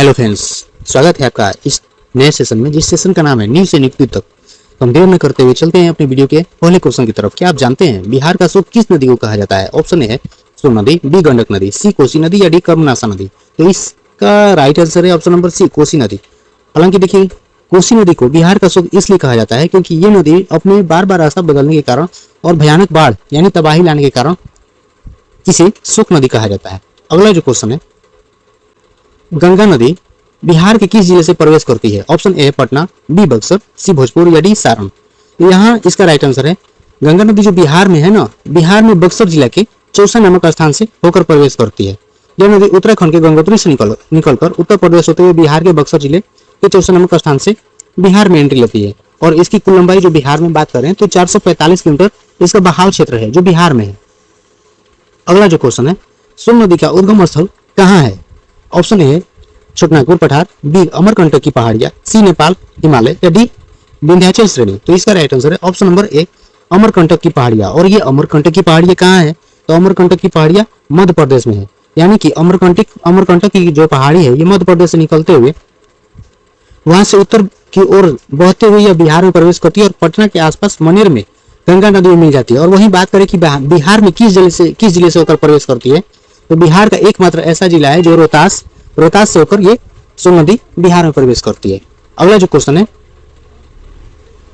Hello friends, स्वागत है आपका इस नए सेशन में, जिस सेशन का नाम है न्यू से नियुक्ति तक। तो हम देर न करते हुए चलते हैं अपने वीडियो के पहले क्वेश्चन की तरफ। क्या आप जानते हैं बिहार का अशोक किस नदी को कहा जाता है? ऑप्शन ए है सोन नदी, बी गंडक नदी, सी कोसी नदी या डी कर्मनाशा नदी। तो इसका राइट आंसर है ऑप्शन नंबर सी, कोसी नदी। हालांकि देखिए, कोसी नदी को बिहार का अशोक इसलिए कहा जाता है क्योंकि ये नदी अपने बार बार रास्ता बदलने के कारण और भयानक बाढ़ यानी तबाही लाने के कारण इसे शोक नदी कहा जाता है। अगला जो क्वेश्चन है, गंगा नदी बिहार के किस जिले से प्रवेश करती है? Option A Patna, B Buxar, C Bhojpur या डी सारण। तो यहाँ इसका राइट आंसर है गंगा नदी जो बिहार में है ना, बिहार में बक्सर जिला के चौसा नामक स्थान से होकर प्रवेश करती है। यह नदी उत्तराखंड के गंगोत्री से निकलकर उत्तर प्रदेश होते हुए बिहार के बक्सर जिले के चौसा नामक स्थान से बिहार में एंट्री लेती है। और इसकी कुल लंबाई जो बिहार में बात करें तो 445 किलोमीटर इसका बहाव क्षेत्र है जो बिहार में है। अगला जो क्वेश्चन है, सोन नदी का उद्गम स्थल कहाँ है? ऑप्शन ए छोटनागपुर पठार, बी अमरकंटक की पहाड़ियां, सी नेपाल हिमालय या डी विंध्याचल श्रेणी। तो इसका राइट आंसर है ऑप्शन नंबर ए अमरकंटक की पहाड़ियां। और ये अमरकंटक की पहाड़ियां कहाँ है? तो अमरकंटक की पहाड़ियां मध्य प्रदेश में है। यानी कि अमरकंटक की जो पहाड़ी है ये मध्य प्रदेश से निकलते हुए वहां से उत्तर की ओर बहते हुए यह बिहार में प्रवेश करती है और पटना के आसपास मनेर में गंगा नदी में मिल जाती है। और वहीं बात करें कि बिहार में किस जिले से होकर प्रवेश करती है, तो बिहार का एकमात्र ऐसा जिला है जो रोहतास से होकर ये सोन नदी बिहार में प्रवेश करती है। अगला जो क्वेश्चन है,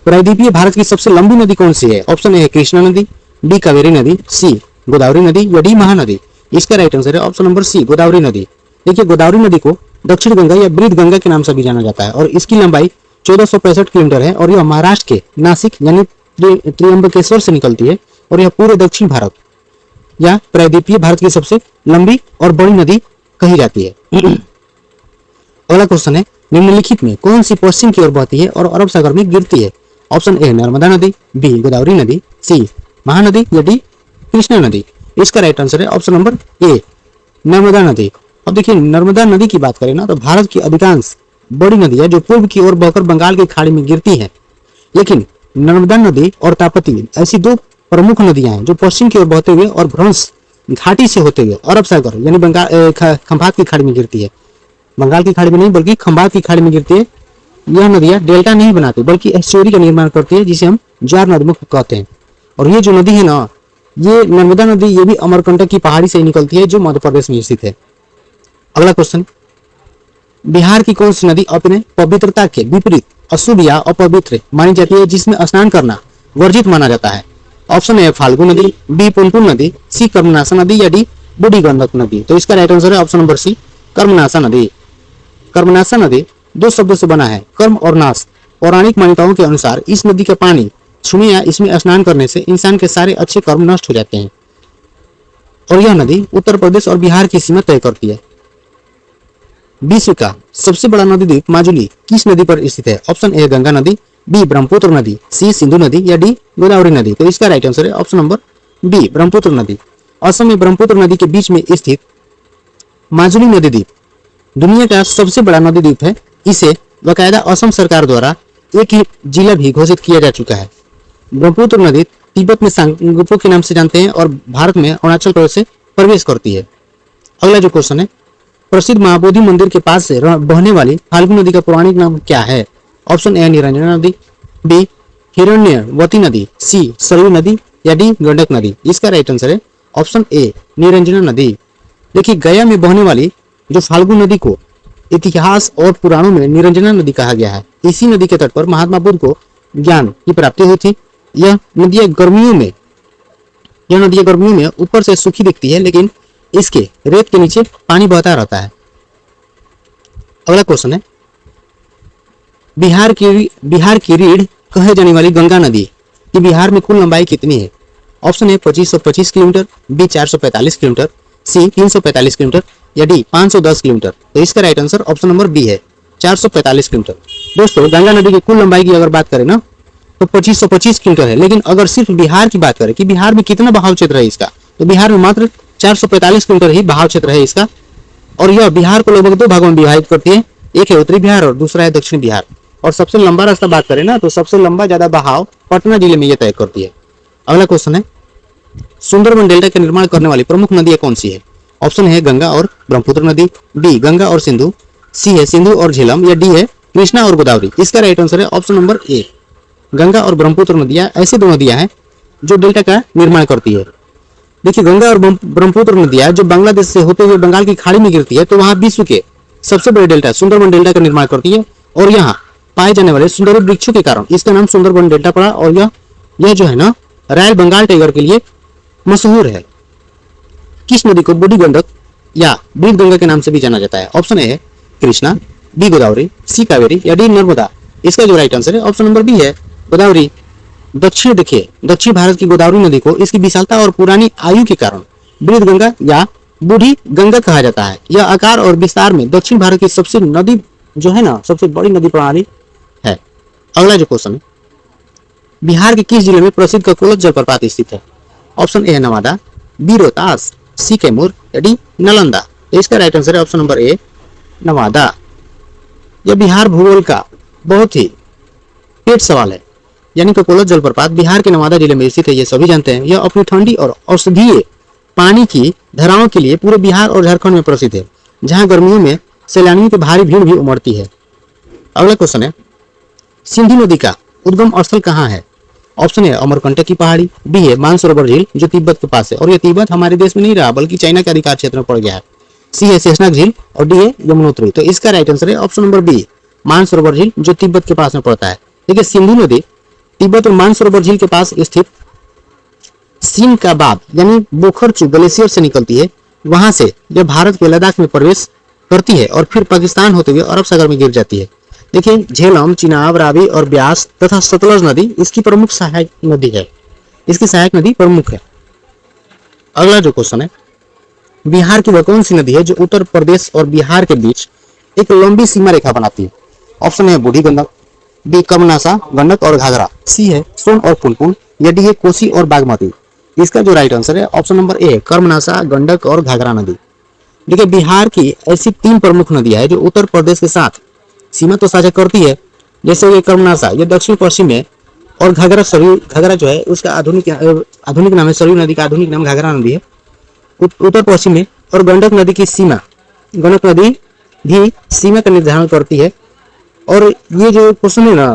प्रायद्वीपीय भारत की सबसे लंबी नदी कौन सी है? ऑप्शन ए कृष्णा नदी, बी कावेरी नदी, सी गोदावरी नदी या डी महानदी। इसका राइट आंसर है ऑप्शन नंबर सी गोदावरी नदी। देखिए, गोदावरी नदी को दक्षिण गंगा या ब्रीद गंगा के नाम से भी जाना जाता है और इसकी लंबाई 1465 किलोमीटर है और यह महाराष्ट्र के नासिक यानी त्र्यंबकेश्वर से निकलती है और यह पूरे दक्षिण भारत या प्रायद्वीपीय भारत की सबसे लंबी और बड़ी नदी कही जाती है। अगला क्वेश्चन है, निम्नलिखित में कौन सी पश्चिम की ओर बहती है और अरब सागर में गिरती है? ऑप्शन ए नर्मदा नदी, बी गोदावरी नदी, सी महानदी या डी कृष्णा नदी। इसका राइट आंसर है ऑप्शन नंबर ए नर्मदा नदी। अब देखिए, नर्मदा नदी की बात करें ना तो भारत की अधिकांश बड़ी नदी है जो पूर्व की ओर बहकर बंगाल की खाड़ी में गिरती है। लेकिन नर्मदा नदी और ताप्ती ऐसी दो प्रमुख नदियां हैं जो पश्चिम की ओर बहते हुए और भ्रंश घाटी से होते हुए अरब सागर यानी खंभात की खाड़ी में गिरती है। बंगाल की खाड़ी में नहीं बल्कि खंभात की खाड़ी में गिरती है। यह नदियां डेल्टा नहीं बनाती बल्कि एस्चुरी का निर्माण करती है जिसे हम ज्वार नदमुख कहते हैं। और ये जो नदी है ना, ये नर्मदा नदी, ये भी अमरकंटक की पहाड़ी से निकलती है जो मध्य प्रदेश में स्थित है। अगला क्वेश्चन, बिहार की कौन सी नदी अपने पवित्रता के विपरीत अशुभ या अपवित्र मानी जाती है जिसमें स्नान करना वर्जित माना जाता है? ऑप्शन ए फाल्गु नदी, बी पुनपुन नदी, सी कर्मनाशा नदी या डी बूढ़ी गंडक नदी। तो इसका राइट आंसर है ऑप्शन नंबर सी कर्मनाशा नदी। कर्मनाशा नदी दो शब्दों से बना है, कर्म और नाश। पौराणिक मान्यताओं के अनुसार इस नदी का पानी छूने या इसमें स्नान करने से इंसान के सारे अच्छे कर्म नष्ट हो जाते हैं और यह नदी उत्तर प्रदेश और बिहार की सीमा तय करती है। विश्व का सबसे बड़ा नदी द्वीप माजुली किस नदी पर स्थित है? ऑप्शन ए गंगा नदी, बी ब्रह्मपुत्र नदी, सी सिंधु नदी या डी गोदावरी नदी। तो इसका राइट आंसर है ऑप्शन नंबर बी ब्रह्मपुत्र नदी। असम में ब्रह्मपुत्र नदी के बीच में स्थित माजुली नदी द्वीप दुनिया का सबसे बड़ा नदी द्वीप है। इसे बाकायदा असम सरकार द्वारा एक ही जिला भी घोषित किया जा चुका है। ब्रह्मपुत्र नदी तिब्बत में सांगपो के नाम से जानते हैं और भारत में अरुणाचल प्रदेश से प्रवेश करती है। अगला जो क्वेश्चन है, प्रसिद्ध महाबोधि मंदिर के पास से बहने वाली फाल्गु नदी का पौराणिक नाम क्या है? ऑप्शन ए निरंजना नदी, बी हिरण्यवती नदी, सी सरयू नदी या डी गंडक नदी। इसका राइट आंसर है ऑप्शन ए निरंजना नदी। देखिए, गया में बहने वाली जो फाल्गु नदी को इतिहास और पुराणों में निरंजना नदी कहा गया है। इसी नदी के तट पर महात्मा बुद्ध को ज्ञान की प्राप्ति हुई थी। यह नदियां गर्मियों में ऊपर से सूखी दिखती है लेकिन इसके रेत के नीचे पानी बहता रहता है। अगला क्वेश्चन है, बिहार की रीढ़ कहे जाने वाली गंगा नदी की बिहार में कुल लंबाई कितनी है? Option A 2525 kilometre, B 445 kilometre, C 345 kilometre या डी 510 किलोमीटर। तो इसका right answer option number B है 445 किलोमीटर। दोस्तों, गंगा नदी की कुल लंबाई की अगर बात करें ना तो 2525 किलोमीटर है। लेकिन अगर सिर्फ बिहार की बात करें कि बिहार में कितना बहाव क्षेत्र है इसका, तो बिहार में मात्र 445 किलोमीटर ही बहाव क्षेत्र है इसका। और यह बिहार को लगभग दो भागों में विभाजित करती है, एक है उत्तरी बिहार और दूसरा है दक्षिण बिहार। और सबसे लंबा रास्ता बात करें ना तो सबसे लंबा ज्यादा बहाव पटना जिले में यह तय करती है। अगला क्वेश्चन है, सुंदरबन डेल्टा का निर्माण करने वाली प्रमुख नदियां कौन सी है? ऑप्शन है गंगा और ब्रह्मपुत्र नदी, बी गंगा और सिंधु, सी है सिंधु और झेलम, या डी है कृष्णा और गोदावरी। इसका राइट आंसर है ऑप्शन नंबर ए, गंगा और ब्रह्मपुत्र नदियां ऐसी दो नदियां हैं जो डेल्टा का निर्माण करती है। देखिए गंगा और ब्रह्मपुत्र नदियां जब बांग्लादेश से होते हुए बंगाल की खाड़ी में गिरती है तो वहां विश्व के सबसे बड़े डेल्टा सुंदरबन डेल्टा का निर्माण करती है, और यहाँ पाए जाने वाले सुंदर वृक्षों के कारण इसका नाम सुंदरबन डेल्टा पड़ा। और यह जो है ना रॉयल बंगाल टाइगर के लिए मशहूर है। किस नदी को बूढ़ी गंडक या बृहद गंगा के नाम से भी जाना जाता है? ऑप्शन ए है कृष्णा, बी गोदावरी, सी कावेरी, या डी नर्मदा। इसका जो राइट आंसर है ऑप्शन नंबर बी है गोदावरी। दक्षिण भारत की गोदावरी नदी को इसकी विशालता और पुरानी आयु के कारण बृहद गंगा या बूढ़ी गंगा कहा जाता है। यह आकार और विस्तार में दक्षिण भारत की सबसे नदी जो है ना सबसे बड़ी नदी प्रणाली है। अगला जो क्वेश्चन है, बिहार के किस जिले में प्रसिद्ध ककोलत जलप्रपात स्थित है? ऑप्शन ए है नवादा, बी रोहतास, सी कैमूर, या डी नालंदा। इसका राइट आंसर है ऑप्शन नंबर ए नवादा। यह बिहार भूगोल का बहुत ही पेट सवाल है। यानी ककोलत जलप्रपात बिहार के नवादा जिले में स्थित है, ये सभी जानते हैं। यह अपनी ठंडी और औषधीय पानी की धाराओं के लिए पूरे बिहार और झारखंड में प्रसिद्ध है, जहां गर्मियों में सैलानियों की भारी भीड़ भी उमड़ती है। अगला क्वेश्चन है, सिंधु नदी का उद्गम स्थल कहाँ है? ऑप्शन है अमरकंटक की पहाड़ी, बी है मानसरोवर झील जो तिब्बत के पास है, और यह तिब्बत हमारे देश में नहीं रहा बल्कि चाइना के अधिकार क्षेत्र में पड़ गया है, सी है शेषनाग झील, और डी है यमुनोत्री। तो इसका राइट आंसर है ऑप्शन नंबर बी मानसरोवर झील जो तिब्बत के पास में पड़ता है। देखिए सिंधु नदी तिब्बत और मानसरोवर झील के पास स्थित सीन का बाब यानी बोखरचू ग्लेशियर से निकलती है। वहां से यह भारत के लद्दाख में प्रवेश करती है और फिर पाकिस्तान होते हुए अरब सागर में गिर जाती है। देखिए झेलम, चिनाब, रावी और ब्यास तथा सतलज नदी इसकी प्रमुख सहायक नदी है। इसकी सहायक नदी प्रमुख है। अगला जो क्वेश्चन है, बिहार की वह कौन सी नदी है जो उत्तर प्रदेश और बिहार के बीच एक लंबी सीमा रेखा बनाती है? ऑप्शन है बूढ़ी गंडक, बी कर्मनासा, गंडक और घाघरा, सी है सोन और पुनपुन, या डी है कोसी और बागमती। इसका जो राइट आंसर है option number A Karmanasa, Gandak और घाघरा नदी। देखिए बिहार की ऐसी तीन प्रमुख नदियां हैं जो उत्तर प्रदेश के साथ सीमा तो साझा करती है, जैसे ये कर्मनासा ये दक्षिण पश्चिम में, और घाघरा सरयू, घाघरा जो है उसका आधुनिक नाम है सरयू नदी का आधुनिक नाम घाघरा नदी है उत्तर पश्चिम में, और गंडक नदी की सीमा गंडक नदी भी सीमा का निर्धारण करती है। और ये जो क्वेश्चन है ना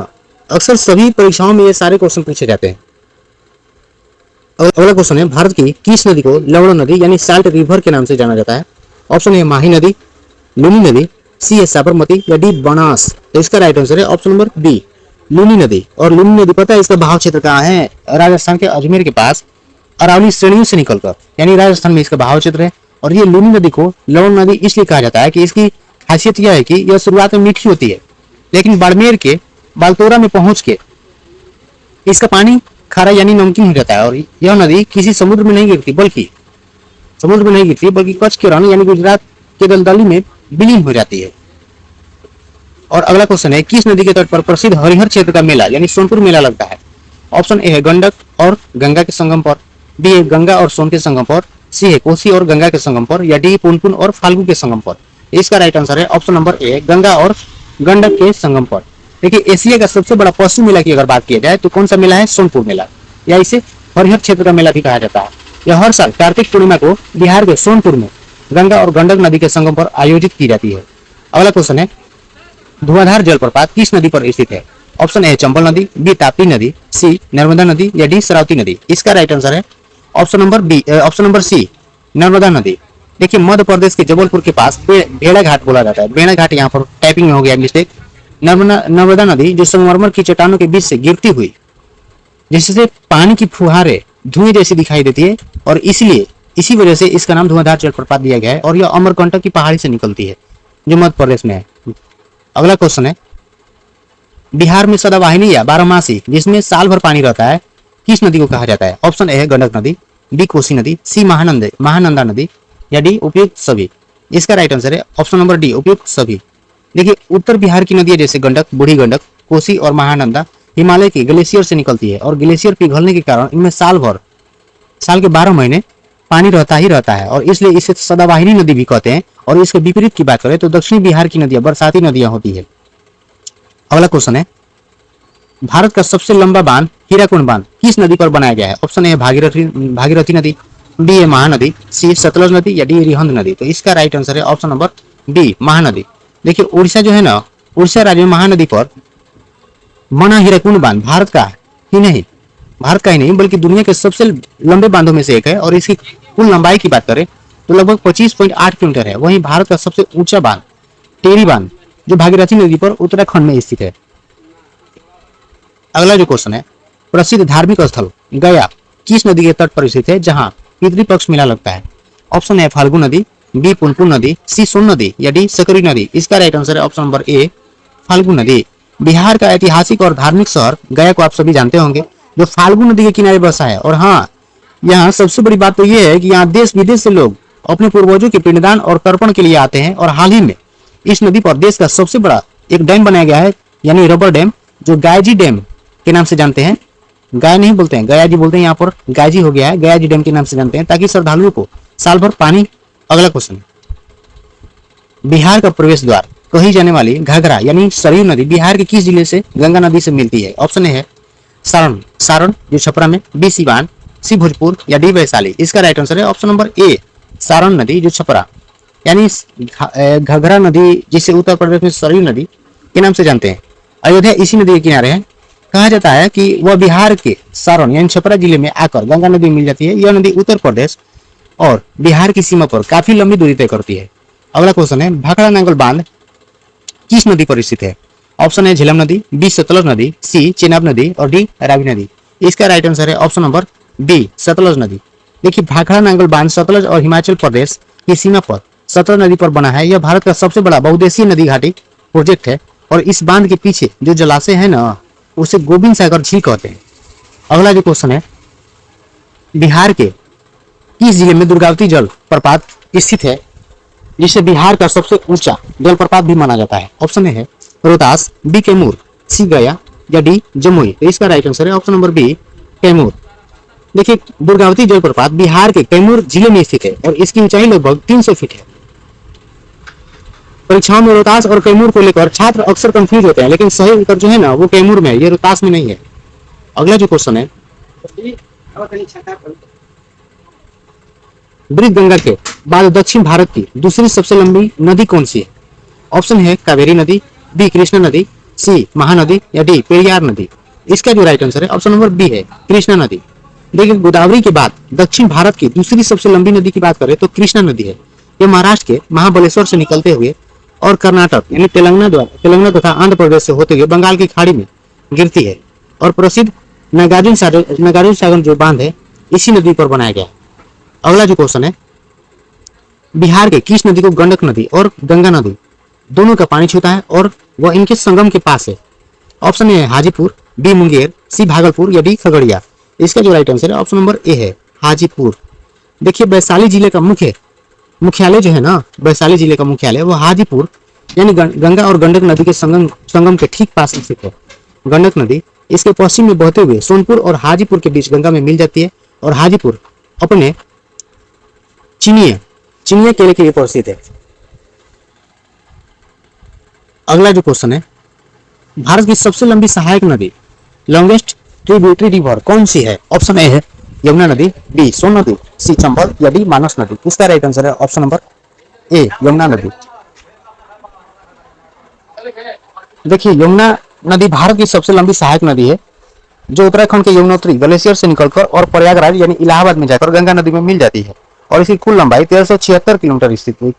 अक्सर सभी परीक्षाओं में ये सारे क्वेश्चन पूछे जाते हैं। अगला क्वेश्चन है, भारत की किस नदी को लवण नदी यानी साल्ट रिवर के नाम से जाना जाता है? ऑप्शन है माही नदी, लूनी नदी, सी है साबरमती, या डी बनास। तो इसका राइट आंसर है ऑप्शन नंबर बी लूनी नदी। और लूनी नदी पता है इसका बहाव क्षेत्र कहाँ है? राजस्थान के अजमेर के पास अरावली श्रेणियों से निकलकर, यानी राजस्थान में इसका बहाव क्षेत्र है। और ये लूनी नदी को लवण नदी इसलिए कहा जाता है कि इसकी खासियत यह है कि यह शुरुआत में मीठी होती है, लेकिन बाड़मेर के बालतोरा में पहुंच के इसका पानी खारा यानी नमकीन हो जाता है। और यह नदी किसी समुद्र में नहीं गिरती बल्कि कच्छ के रण यानी गुजरात के दलदली में विलीन हो जाती है। और अगला क्वेश्चन है, किस नदी के तट पर प्रसिद्ध हरिहर क्षेत्र का मेला यानी सोनपुर मेला लगता है? ऑप्शन ए है गंडक और गंगा के संगम पर, बी है गंगा और सोन के संगम पर, सी है कोसी और गंगा के संगम पर, या डी पुनपुन और फाल्गु के संगम पर। इसका राइट आंसर है ऑप्शन नंबर ए गंगा और गंडक के संगम पर। देखिए एशिया का सबसे बड़ा पशु मेला की अगर बात की जाए तो कौन सा मेला है? सोनपुर मेला, या इसे हरिहर क्षेत्र का मेला भी कहा जाता है। यह हर साल कार्तिक पूर्णिमा को बिहार के सोनपुर में गंगा और गंडक नदी के संगम पर आयोजित की जाती है। अगला क्वेश्चन है, धुआंधार जलप्रपात किस नदी पर स्थित है? ऑप्शन ए चंबल नदी, बी ताप्ती नदी, सी नर्मदा नदी, या डी शरावती नदी। इसका राइट आंसर है ऑप्शन नंबर सी नर्मदा नदी। देखिए मध्य प्रदेश के जबलपुर के पास भेड़ा घाट बोला जाता है। भेड़ा घाट यहाँ पर टाइपिंग में हो गया मिस्टेक। नर्मदा नदी जो संगमरमर की चट्टानों के बीच से गिरती हुई जिससे पानी की फुहारे धुएं जैसी दिखाई देती है, और इसी वजह से इसका नाम धुआंधार जलप्रपात दिया गया है। और यह अमरकंटक की पहाड़ी से निकलती है जो मध्य प्रदेश में है। अगला क्वेश्चन है, बिहार में सदावाहिनी या बारहमासी जिसमें साल भर पानी रहता है किस नदी को कहा जाता है? ऑप्शन ए है गंडक नदी, बी कोसी नदी, सी महानंदा नदी, या डी उपयुक्त सभी। इसका राइट आंसर है ऑप्शन नंबर डी उपयुक्त सभी। देखिए उत्तर बिहार की नदियां जैसे गंडक, बूढ़ी गंडक, कोसी और महानंदा हिमालय के ग्लेशियर से निकलती है, और ग्लेशियर पिघलने के कारण इनमें साल के 12 महीने पानी रहता ही रहता है, और इसलिए इसे सदावाहिनी नदी भी कहते हैं। और इसके विपरीत की बात करें तो दक्षिणी बिहार की नदियां बरसाती नदियां होती है। अगला क्वेश्चन है, भारत का सबसे लंबा बांध हीराकुंड बांध किस नदी पर बनाया गया है? ऑप्शन ए भागीरथी नदी, बी है महानदी, सी सतलज नदी, या डी रिहंद नदी। तो इसका राइट आंसर है ऑप्शन नंबर बी महानदी। देखिए उड़ीसा जो है ना, उड़ीसा राज्य में महानदी पर बना हीराकुंड बांध भारत का ही नहीं बल्कि दुनिया के सबसे लंबे बांधों में से एक है, और इसकी कुल लंबाई की बात करें तो लगभग 25.8 किलोमीटर है। वहीं भारत का सबसे ऊंचा बांध टेरी बांध जो भागीरथी नदी पर उत्तराखंड में स्थित है। अगला जो क्वेश्चन है, प्रसिद्ध धार्मिक स्थल गया किस नदी के तट पर स्थित है जहां पितृपक्ष मेला लगता है? ऑप्शन है फाल्गु नदी, बी पुनपुन नदी, सी सोन नदी या डी सकरी नदी। इसका राइट आंसर है ऑप्शन नंबर ए फाल्गु नदी। बिहार का ऐतिहासिक और धार्मिक शहर गया को आप सभी जानते होंगे, जो फाल्गु नदी के किनारे बसा है। और हाँ, यहाँ सबसे बड़ी बात तो यह है कि यहाँ देश विदेश से लोग अपने पूर्वजों के पिंडदान और तर्पण के लिए आते हैं। और हाल ही में इस नदी पर देश का सबसे बड़ा एक डैम बनाया गया है, यानी रबर डैम, जो गायजी डैम के नाम से जानते हैं। गाय नहीं बोलते हैं, गयाजी बोलते हैं, यहाँ पर गायजी हो गया है, गयाजी डैम के नाम से जानते हैं, ताकि श्रद्धालुओं को साल भर पानी। अगला क्वेश्चन, बिहार का प्रवेश द्वार कही जाने वाली घाघरा यानी सरयू नदी बिहार के किस जिले से गंगा नदी से मिलती है? ऑप्शन है सारण जो छपरा में, बी सिवान, सी भोजपुर या डी वैशाली। इसका राइट आंसर है ऑप्शन नंबर ए सारण नदी जो छपरा यानी घाघरा नदी, जिसे उत्तर प्रदेश में सरयू नदी के नाम से जानते हैं। अयोध्या इसी नदी के किनारे है। कहा जाता है कि वह बिहार के सारण यानी छपरा जिले में आकर गंगा नदी मिल जाती है। यह नदी उत्तर प्रदेश और बिहार की सीमा पर काफी लंबी दूरी तय करती है। अगला क्वेश्चन है, भाखड़ा नांगल बांध किस नदी पर स्थित है? ऑप्शन है झेलम नदी, बी सतलज नदी, सी चेनाब नदी और डी रावी नदी। इसका राइट आंसर है ऑप्शन नंबर बी सतलज नदी। देखिए भाखड़ा नांगल बांध सतलज और हिमाचल प्रदेश की सीमा पर सतलज नदी पर बना है। यह भारत का सबसे बड़ा बहुउद्देशीय नदी घाटी प्रोजेक्ट है, और इस बांध के पीछे जो जलाशय है ना, उसे गोविंद सागर झील कहते हैं। अगला जो क्वेश्चन है, बिहार के किस जिले में दुर्गावती जल प्रपात स्थित है, जिसे बिहार का सबसे ऊंचा जलप्रपात भी माना जाता है? ऑप्शन है रोहतास, बी कैमूर, सी गया या डी जमुई। तो इसका राइट आंसर है ऑप्शन नंबर बी कैमूर। देखिए दुर्गावती जलप्रपात बिहार के कैमूर जिले में स्थित है और इसकी ऊंचाई लगभग 300 फीट है। परीक्षाओं में रोहतास और कैमूर को लेकर छात्र अक्सर कंफ्यूज होते हैं, लेकिन सही उत्तर जो है ना वो कैमूर में है, ये रोहतास में नहीं है। अगला जो क्वेश्चन है, वृद्ध गंगा के बाद दक्षिण भारत की दूसरी सबसे लंबी नदी कौन सी है? ऑप्शन है कावेरी नदी, बी कृष्णा नदी, सी महानदी या डी पेरियार नदी। इसका जो राइट आंसर है ऑप्शन नंबर बी है कृष्णा नदी। देखिए गोदावरी के बाद दक्षिण भारत की दूसरी सबसे लंबी नदी की बात करें तो कृष्णा नदी है। यह महाराष्ट्र के महाबलेश्वर से निकलते हुए और कर्नाटक यानी तेलंगाना तथा आंध्र प्रदेश से होते हुए बंगाल की खाड़ी में गिरती है। और प्रसिद्ध नागार्जुन सागर जो बांध है इसी नदी पर बनाया गया। अगला जो क्वेश्चन है, बिहार के किस नदी को गंडक नदी और गंगा नदी दोनों का पानी छूता है और वह इनके संगम के पास है? ऑप्शन है हाजीपुर, बी मुंगेर, सी भागलपुर या डी खगड़िया। इसका जो राइट आंसर है ऑप्शन नंबर ए है हाजीपुर। देखिए वैशाली जिले का मुख्यालय जो है ना, वैशाली जिले का मुख्यालय वो हाजीपुर यानी गंगा और गंडक नदी के संगम के ठीक पास स्थित है। गंडक नदी इसके पश्चिम में बहते हुए सोनपुर और हाजीपुर के बीच गंगा में मिल जाती है और हाजीपुर अपने चीनिया केले के लिए प्रसिद्ध है। अगला जो क्वेश्चन है, भारत की सबसे लंबी सहायक नदी लॉन्गेस्ट ट्रिब्यूटरी रिवर कौन सी है? ऑप्शन ए है यमुना नदी, बी सोन नदी, सी चंबल या डी मानस नदी। इसका राइट आंसर है ऑप्शन नंबर ए यमुना नदी। देखिए यमुना नदी भारत की सबसे लंबी सहायक नदी है, जो उत्तराखंड के यमुनोत्री ग्लेशियर से निकलकर और प्रयागराज यानी इलाहाबाद में जाकर गंगा नदी में मिल जाती है और इसकी कुल लंबाई 1376 किलोमीटर स्थित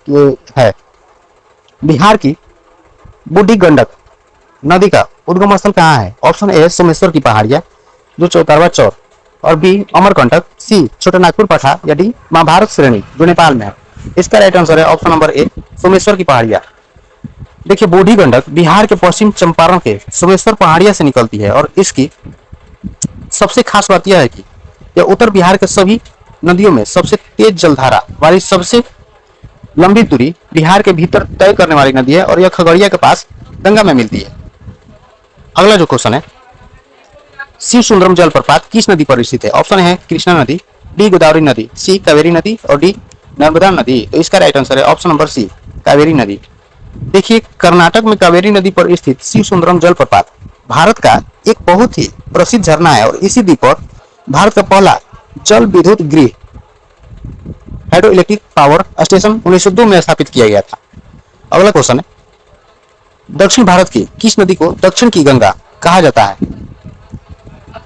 है। बिहार की बूढ़ी गंडक नदी का उद्गम स्थल कहाँ है? ऑप्शन ए सोमेश्वर की पहाड़ियां जो चौतारवा चौर और बी अमरकंटक, सी छोटा नागपुर पठार या डी महाभारत श्रेणी जो नेपाल में है। इसका राइट आंसर है ऑप्शन नंबर ए सोमेश्वर की पहाड़ियां। देखिए बूढ़ी गंडक बिहार के पश्चिम चंपारण के सोमेश्वर पहाड़िया से निकलती है और इसकी सबसे खास बात यह है कि यह उत्तर बिहार के सभी नदियों में सबसे तेज जलधारा वाली सबसे लंबी दूरी बिहार के भीतर तय करने वाली नदी है और यह खगड़िया के पास गंगा में मिलती है। अगला जो क्वेश्चन है, शिव सुंदरम जलप्रपात किस नदी पर स्थित है? ऑप्शन है कृष्णा नदी, डी गोदावरी नदी, सी कावेरी नदी और डी नर्मदा नदी। तो इसका राइट आंसर है ऑप्शन नंबर सी कावेरी नदी। देखिए कर्नाटक में कावेरी नदी पर स्थित शिव सुंदरम जलप्रपात भारत का एक बहुत ही प्रसिद्ध झरना है और इसी द्वीप पर भारत का पहला जल विद्युत गृह हाइड्रो इलेक्ट्रिक पावर स्टेशन 1902 में स्थापित किया गया था। अगला क्वेश्चन है, दक्षिण भारत की किस नदी को दक्षिण की गंगा कहा जाता है?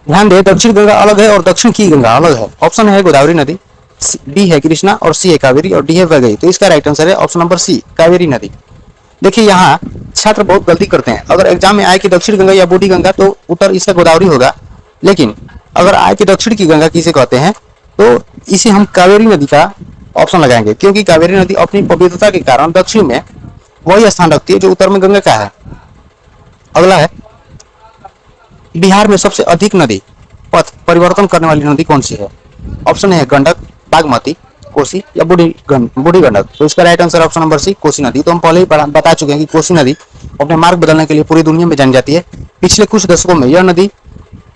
ध्यान दें, दक्षिण गंगा अलग है और दक्षिण की गंगा अलग है। ऑप्शन है गोदावरी नदी, बी है कृष्णा और सी है कावेरी और डी है वैगई। तो इसका राइट आंसर है ऑप्शन नंबर सी, कावेरी नदी। देखिए यहाँ छात्र बहुत गलती करते हैं। अगर एग्जाम में आए कि दक्षिण गंगा या बूढ़ी गंगा तो उत्तर इसका गोदावरी होगा, लेकिन अगर आए कि दक्षिण की गंगा किसे कहते हैं तो इसे हम कावेरी नदी का ऑप्शन लगाएंगे, क्योंकि कावेरी नदी अपनी पवित्रता के कारण दक्षिण में वही स्थान रखती है जो उत्तर में गंगा का है। अगला है, बिहार में सबसे अधिक नदी पथ परिवर्तन करने वाली नदी कौन सी है? ऑप्शन है गंडक, बागमती, कोसी या बूढ़ी गंडक। तो इसका right answer option number C, Kosi नदी। तो हम पहले ही बता चुके हैं कि कोसी नदी अपने मार्ग बदलने के लिए पूरी दुनिया में जानी जाती है। पिछले कुछ दशकों में यह नदी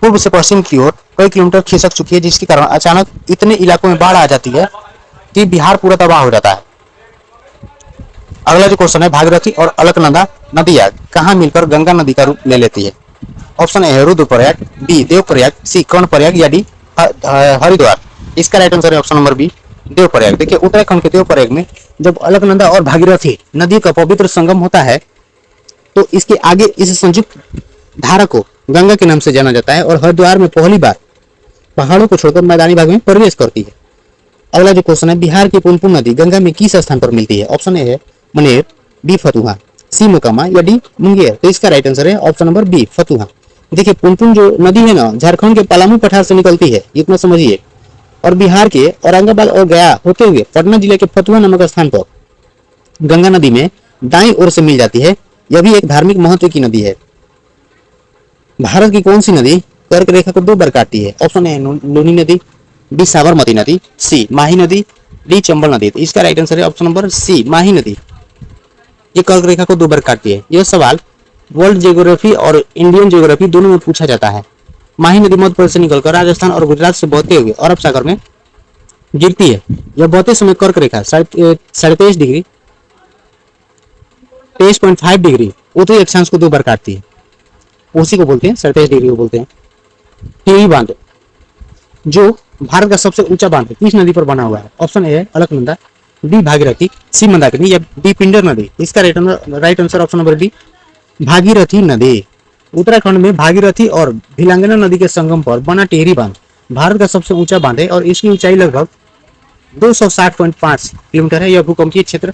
पूर्व से पश्चिम की ओर कई किलोमीटर खिसक चुकी है, जिसके कारण अचानक इतने इलाकों में बाढ़ आ जाती है कि बिहार पूरा तबाह हो जाता है। अगला जो क्वेश्चन है, भागीरथी और अलकनंदा नदियां कहाँ मिलकर गंगा नदी का रूप ले लेती है? ऑप्शन ए है रुद्रप्रयाग, बी देवप्रयाग, सी कर्णप्रयाग या डी हरिद्वार। इसका राइट आंसर है ऑप्शन नंबर बी, देवप्रयाग। देखिए उत्तराखंड के देवप्रयाग में जब अलकनंदा और भागीरथी नदी का पवित्र संगम होता है तो इसके आगे इस संयुक्त धारा को गंगा के नाम से जाना जाता है और हरिद्वार में पहली बार पहाड़ों को छोड़कर मैदानी भाग में प्रवेश करती है। अगला जो क्वेश्चन है, बिहार की पुनपुन नदी गंगा में किस स्थान पर मिलती है? ऑप्शन ए है मनेर, बी फतुहा, सी मोकामा या डी मुंगेर। तो इसका राइट आंसर है ऑप्शन नंबर बी, फतुहा। देखिए पुनपुन जो नदी है ना, झारखंड के पलामू पठार से निकलती है, इतना समझिए, और बिहार के औरंगाबाद और गया होते हुए पटना जिले के फतुहा नामक स्थान पर गंगा नदी में दाईं ओर से मिल जाती है। यह भी एक धार्मिक महत्व की नदी है। भारत की कौन सी नदी कर्क रेखा को 2 बार काटती है? ऑप्शन ए लूनी नदी, बी साबरमती नदी, सी माही नदी, डी चंबल नदी। तो इसका राइट आंसर है ऑप्शन नंबर सी, माही नदी। ये कर्क रेखा को 2 बार काटती है। यह सवाल वर्ल्ड ज्योग्राफी और इंडियन ज्योग्राफी दोनों में पूछा जाता है। माही नदी मध्य प्रदेश से निकलकर राजस्थान और गुजरात से बहते हुए अरब सागर में गिरती है। यह बहते समय कर्क रेखा 23.5 डिग्री 23.5 डिग्री उत्तरी अक्षांश को 2 बार काटती है। उसी को बोलते हैं 27 डिग्री को बोलते हैं। टिहरी बांध जो भारत का सबसे ऊंचा बांध किस नदी पर बना हुआ है? ऑप्शन ए है अलकनंदा, बी भागीरथी, सी मंदाकिनी या डी पिंडर नदी। इसका right answer option number B, Bhagirathi नदी। उत्तराखंड में भागीरथी और भिलांगना नदी के संगम पर बना टिहरी बांध भारत का सबसे ऊंचा बांध है और इसकी ऊंचाई लगभग 260.5 किलोमीटर है। यह भूकंपीय क्षेत्र